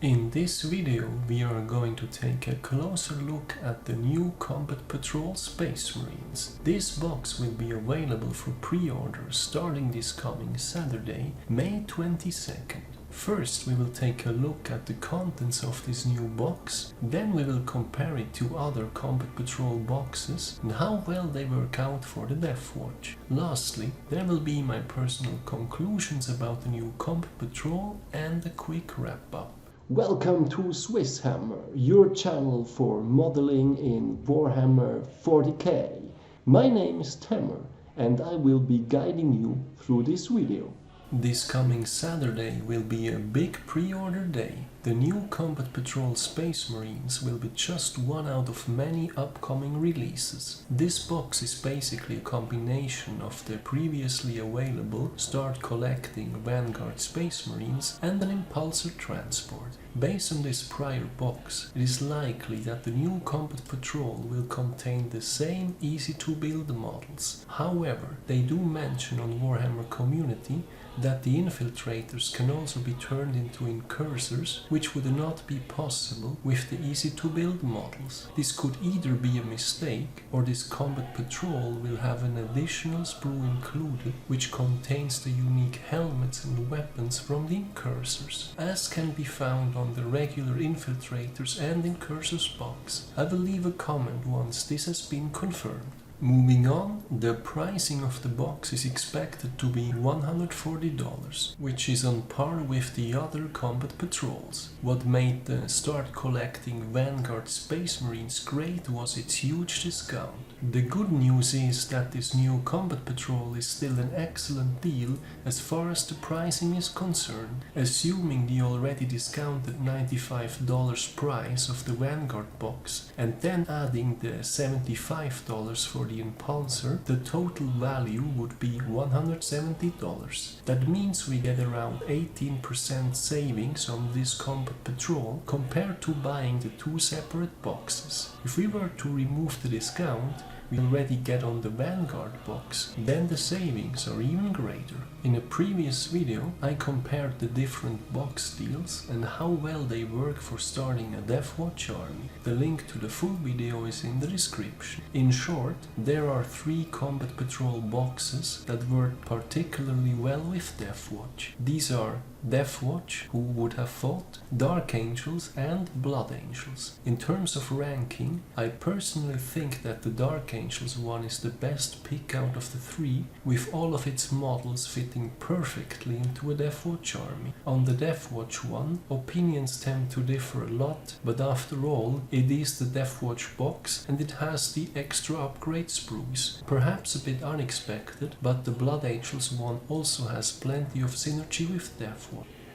In this video we are going to take a closer look at the new Combat Patrol Space Marines. This box will be available for pre-order starting this coming Saturday, May 22nd. First we will take a look at the contents of this new box, then we will compare it to other Combat Patrol boxes and how well they work out for the Deathwatch. Lastly, there will be my personal conclusions about the new Combat Patrol and a quick wrap up. Welcome to SwissHammer, your channel for modeling in Warhammer 40k. My name is Tammer and I will be guiding you through this video. This coming Saturday will be a big pre-order day. The new Combat Patrol Space Marines will be just one out of many upcoming releases. This box is basically a combination of the previously available Start Collecting Vanguard Space Marines and an Impulsor transport. Based on this prior box, it is likely that the new Combat Patrol will contain the same easy-to-build models. However, they do mention on Warhammer Community that the infiltrators can also be turned into incursors, which would not be possible with the easy-to-build models. This could either be a mistake, or this Combat Patrol will have an additional sprue included, which contains the unique helmets and weapons from the incursors, as can be found on the regular infiltrators and incursors box. I will leave a comment once this has been confirmed. Moving on, the pricing of the box is expected to be $140, which is on par with the other Combat Patrols. What made the Start Collecting Vanguard Space Marines great was its huge discount. The good news is that this new Combat Patrol is still an excellent deal as far as the pricing is concerned, assuming the already discounted $95 price of the Vanguard box and then adding the $75 for the Impulsor, the total value would be $170. That means we get around 18% savings on this Combat Patrol compared to buying the two separate boxes. If we were to remove the discount we already get on the Vanguard box, then the savings are even greater. In a previous video I compared the different box deals and how well they work for starting a Deathwatch army. The link to the full video is in the description. In short, there are 3 Combat Patrol boxes that work particularly well with Deathwatch. These are Deathwatch, Who Would Have Fought, Dark Angels and Blood Angels. In terms of ranking, I personally think that the Dark Angels one is the best pick out of the 3, with all of its models fitting perfectly into a Deathwatch army. On the Deathwatch one, opinions tend to differ a lot, but after all, it is the Deathwatch box and it has the extra upgrade sprues. Perhaps a bit unexpected, but the Blood Angels one also has plenty of synergy with Deathwatch.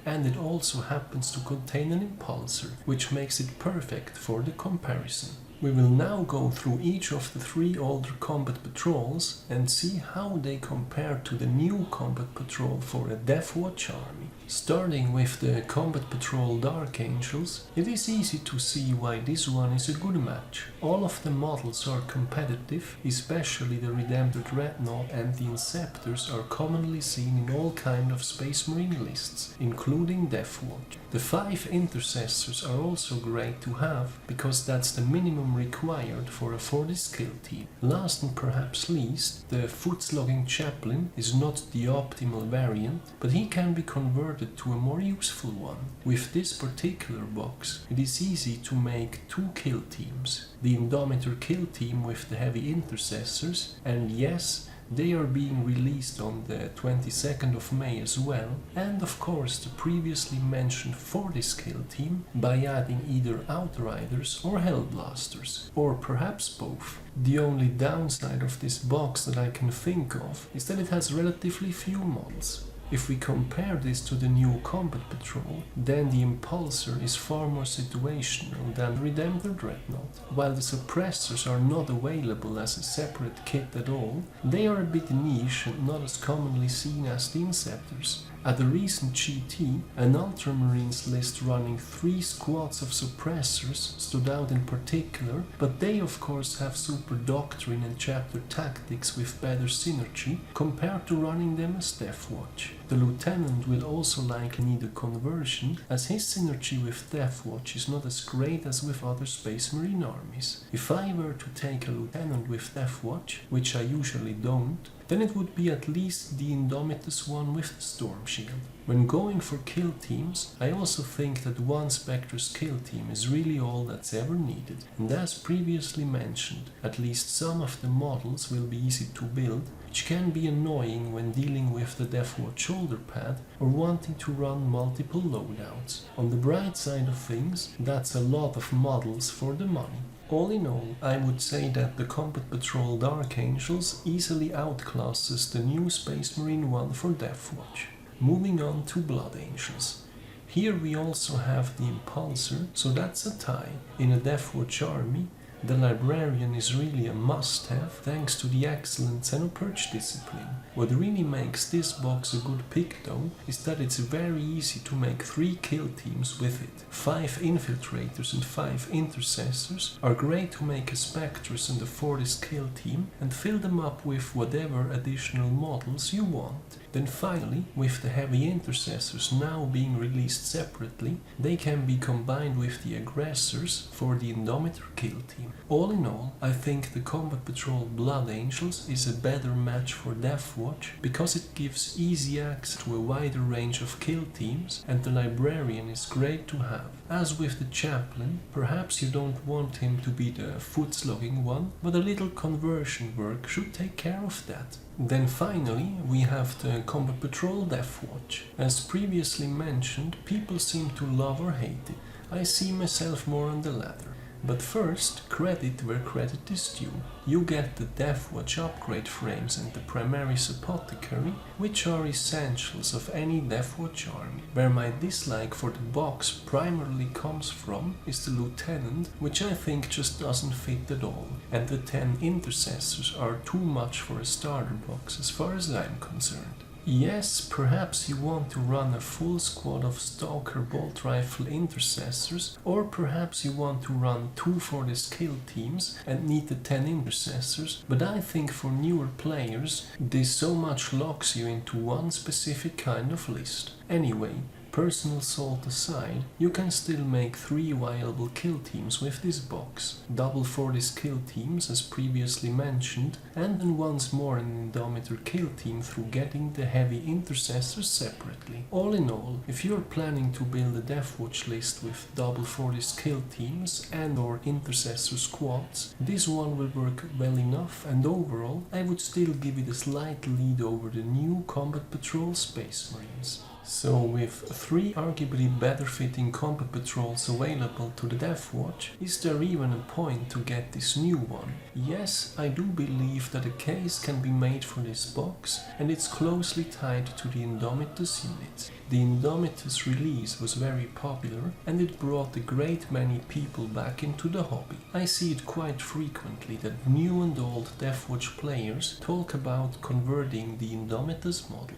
And it also happens to contain an Impulsor, which makes it perfect for the comparison. We will now go through each of the 3 older Combat Patrols and see how they compare to the new Combat Patrol for a Deathwatch army. Starting with the Combat Patrol Dark Angels, it is easy to see why this one is a good match. All of the models are competitive, especially the Redemptor Dreadnought and the Inceptors are commonly seen in all kind of Space Marine lists, including Deathwatch. The 5 Intercessors are also great to have, because that's the minimum required for a 40 skill team. Last and perhaps least, the Foot-Slogging Chaplain is not the optimal variant, but he can be converted to a more useful one. With this particular box, it is easy to make 2 kill teams. The Indomitor kill team with the Heavy Intercessors, and yes, they are being released on the 22nd of May as well, and of course the previously mentioned 40 skill team by adding either Outriders or Hellblasters, or perhaps both. The only downside of this box that I can think of is that it has relatively few models. If we compare this to the new Combat Patrol, then the Impulsor is far more situational than Redemptor Dreadnought. While the suppressors are not available as a separate kit at all, they are a bit niche and not as commonly seen as the Inceptors. At a recent GT, an Ultramarines list running 3 squads of suppressors stood out in particular, but they of course have super doctrine and chapter tactics with better synergy compared to running them as Deathwatch. The Lieutenant will also likely need a conversion, as his synergy with Deathwatch is not as great as with other Space Marine armies. If I were to take a Lieutenant with Deathwatch, which I usually don't, then it would be at least the Indomitus one with the Storm Shield. When going for kill teams, I also think that one Spectre's kill team is really all that's ever needed, and as previously mentioned, at least some of the models will be easy to build, which can be annoying when dealing with the Deathwatch shoulder pad or wanting to run multiple loadouts. On the bright side of things, that's a lot of models for the money. All in all, I would say that the Combat Patrol Dark Angels easily outclasses the new Space Marine one for Deathwatch. Moving on to Blood Angels. Here we also have the Impulsor, so that's a tie. In a Deathwatch army, the Librarian is really a must-have thanks to the excellent Xenoperch discipline. What really makes this box a good pick though is that it's very easy to make 3 kill teams with it. 5 Infiltrators and 5 Intercessors are great to make a Spectres and a Fortis kill team and fill them up with whatever additional models you want. Then finally, with the Heavy Intercessors now being released separately, they can be combined with the Aggressors for the Indomitor kill team. All in all, I think the Combat Patrol Blood Angels is a better match for Deathwatch because it gives easy access to a wider range of kill teams, and the Librarian is great to have. As with the Chaplain, perhaps you don't want him to be the foot-slogging one, but a little conversion work should take care of that. Then finally, we have the Combat Patrol Deathwatch. As previously mentioned, people seem to love or hate it. I see myself more on the latter. But first, credit where credit is due. You get the Deathwatch upgrade frames and the Primaris Apothecary, which are essentials of any Deathwatch army. Where my dislike for the box primarily comes from is the Lieutenant, which I think just doesn't fit at all, and the 10 Intercessors are too much for a starter box as far as I'm concerned. Yes, perhaps you want to run a full squad of Stalker Bolt Rifle Intercessors, or perhaps you want to run 2 for the skill teams and need the 10 Intercessors, but I think for newer players, this so much locks you into one specific kind of list. Anyway, personal salt aside, you can still make 3 viable kill teams with this box. Double for these kill teams as previously mentioned, and then once more an Indomitor kill team through getting the Heavy Intercessors separately. All in all, if you're planning to build a Deathwatch list with double for these kill teams and or Intercessor squads, this one will work well enough, and overall I would still give it a slight lead over the new Combat Patrol Space Marines. So with 3 arguably better fitting Combat Patrols available to the Deathwatch, is there even a point to get this new one? Yes, I do believe that a case can be made for this box, and it's closely tied to the Indomitus unit. The Indomitus release was very popular, and it brought a great many people back into the hobby. I see it quite frequently that new and old Deathwatch players talk about converting the Indomitus model.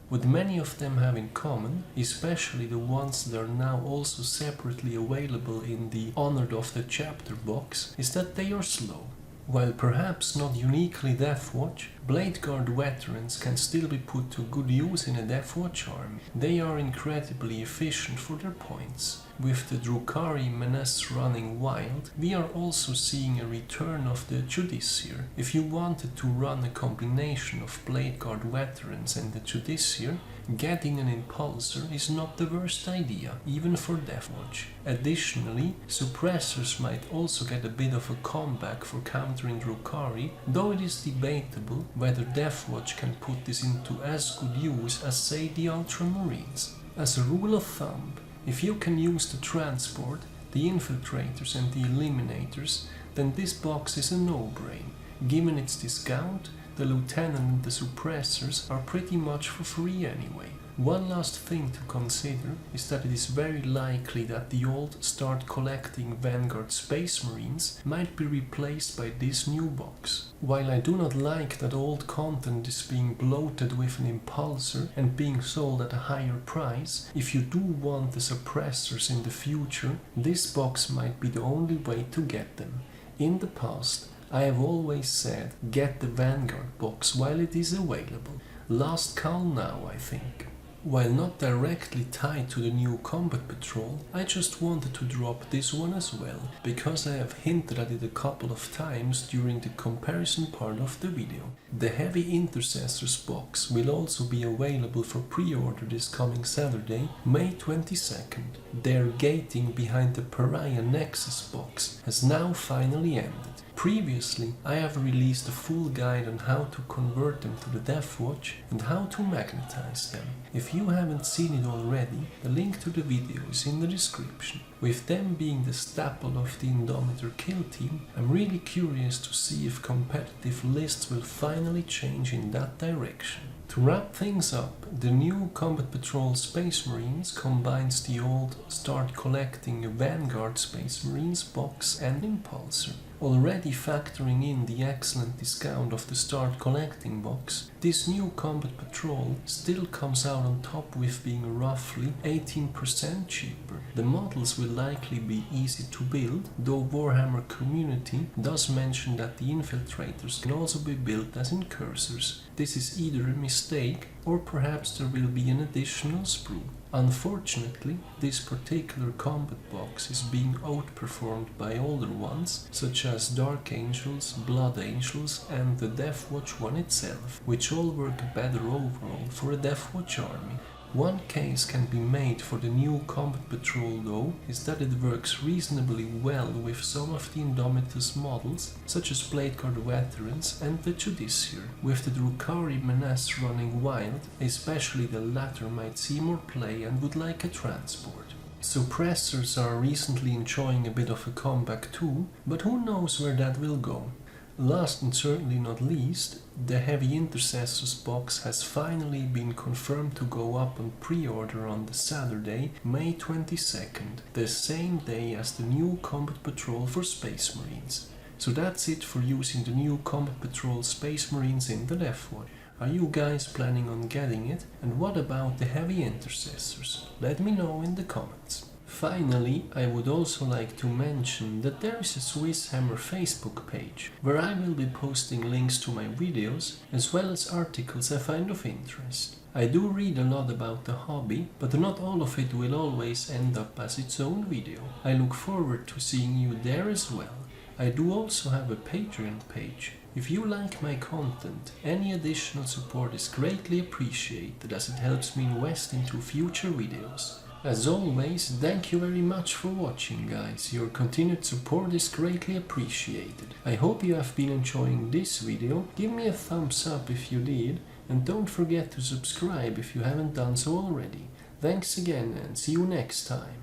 What many of them have in common, especially the ones that are now also separately available in the Honored of the Chapter box, is that they are slow. While perhaps not uniquely Deathwatch, Blade Guard veterans can still be put to good use in a Deathwatch army. They are incredibly efficient for their points. With the Drukhari Menace running wild, we are also seeing a return of the Judiciar. If you wanted to run a combination of Blade Guard veterans and the Judiciar, getting an Impulsor is not the worst idea, even for Deathwatch. Additionally, Suppressors might also get a bit of a comeback for countering Drukhari, though it is debatable whether Deathwatch can put this into as good use as, say, the Ultramarines. As a rule of thumb, if you can use the Transport, the Infiltrators and the Eliminators, then this box is a no-brain. Given its discount, the Lieutenant and the Suppressors are pretty much for free anyway. One last thing to consider is that it is very likely that the old Start Collecting Vanguard Space Marines might be replaced by this new box. While I do not like that old content is being bloated with an Impulsor and being sold at a higher price, if you do want the Suppressors in the future, this box might be the only way to get them. In the past, I have always said get the Vanguard box while it is available. Last call now, I think. While not directly tied to the new Combat Patrol, I just wanted to drop this one as well, because I have hinted at it a couple of times during the comparison part of the video. The Heavy Intercessors box will also be available for pre-order this coming Saturday, May 22nd. Their gating behind the Pariah Nexus box has now finally ended. Previously, I have released a full guide on how to convert them to the Deathwatch and how to magnetize them. If you haven't seen it already, the link to the video is in the description. With them being the staple of the Indomitor kill team, I'm really curious to see if competitive lists will finally change in that direction. To wrap things up, the new Combat Patrol Space Marines combines the old Start Collecting Vanguard Space Marines box and Impulsor. Already factoring in the excellent discount of the Start Collecting box, this new Combat Patrol still comes out on top with being roughly 18% cheaper. The models will likely be easy to build, though Warhammer Community does mention that the infiltrators can also be built as incursors. This is either a mistake or perhaps there will be an additional sprue. Unfortunately, this particular combat box is being outperformed by older ones, such as Dark Angels, Blood Angels and the Deathwatch one itself, which all work better overall for a Deathwatch army. One case can be made for the new Combat Patrol though, is that it works reasonably well with some of the Indomitus models, such as Blade Guard Veterans and the Judiciary. With the Drukhari Menace running wild, especially the latter might see more play and would like a transport. Suppressors are recently enjoying a bit of a comeback too, but who knows where that will go. Last and certainly not least, the Heavy Intercessors box has finally been confirmed to go up on pre-order on the Saturday, May 22nd, the same day as the new Combat Patrol for Space Marines. So that's it for using the new Combat Patrol Space Marines in the Deathwatch. Are you guys planning on getting it? And what about the Heavy Intercessors? Let me know in the comments. Finally, I would also like to mention that there is a SwissHammer Facebook page where I will be posting links to my videos as well as articles I find of interest. I do read a lot about the hobby, but not all of it will always end up as its own video. I look forward to seeing you there as well. I do also have a Patreon page. If you like my content, any additional support is greatly appreciated as it helps me invest into future videos. As always, thank you very much for watching, guys. Your continued support is greatly appreciated. I hope you have been enjoying this video. Give me a thumbs up if you did, and don't forget to subscribe if you haven't done so already. Thanks again and see you next time.